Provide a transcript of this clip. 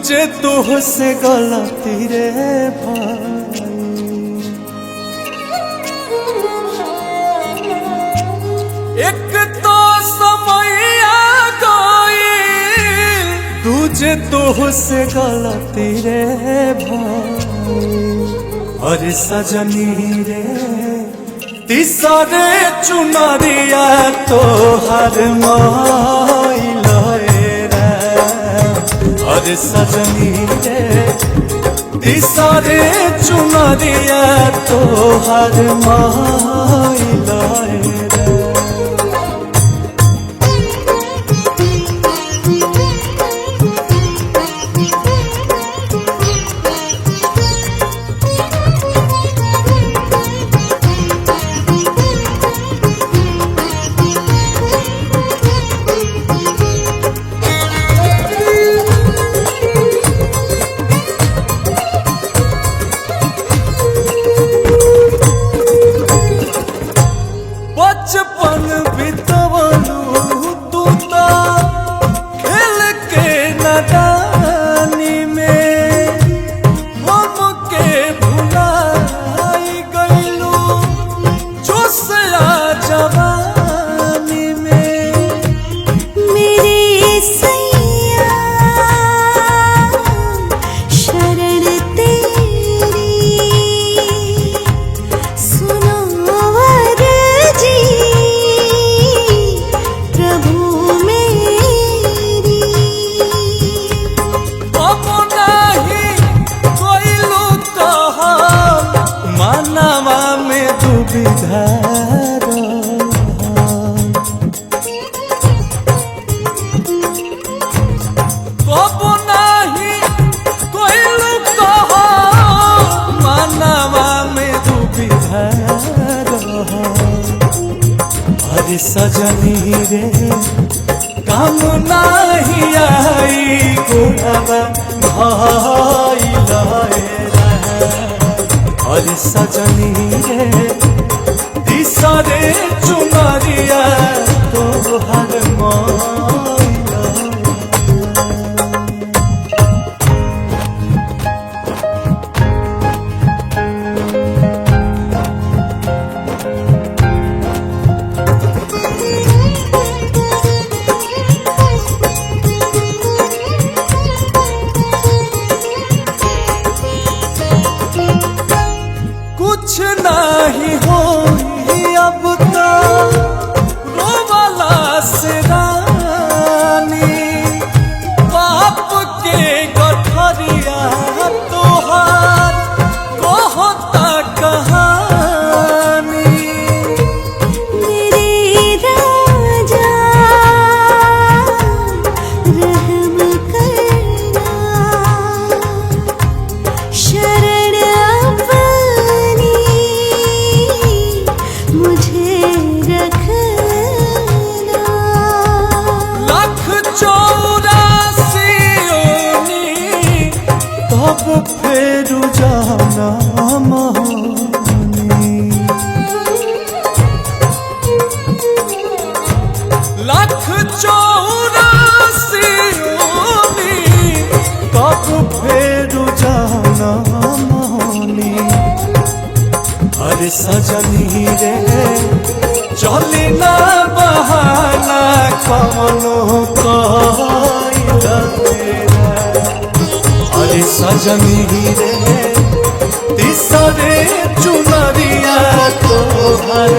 तुझे तुझसे गलती रे भाई। एक तो समय आ गई तुझे तुझसे गलती रे भाई। और सजनी रे तीसरे चुनरिया तो हर माइल रे। और सजनी रे तीसरे चुनरिया तो हर माइल रे। बचपन बितवलू तू तो खेल के नदानी में। हमके भुलाई गईलू जोशया जवानी में। मेरे सैया शरण तेरी सुनो सजनी रे काम नहीं आई गुणवा भाई लाए। और सजनी रे तीसरे चुनरिया तो हर माइल। कुछ नहीं हो अब तो रोवाला से रानी। बाप के गठरिया तोहार कहता कहानी। मेरे राजा रहम करना शरण मुझे रखना। लाख 84 तब फिर जाना महानी। लाख 84 तब फिर जाना महानी। अरे सजनी रे चली ना बहाना कमनो कइला तेरा। अरे सजनी रे तीसरे चुनरिया तो हर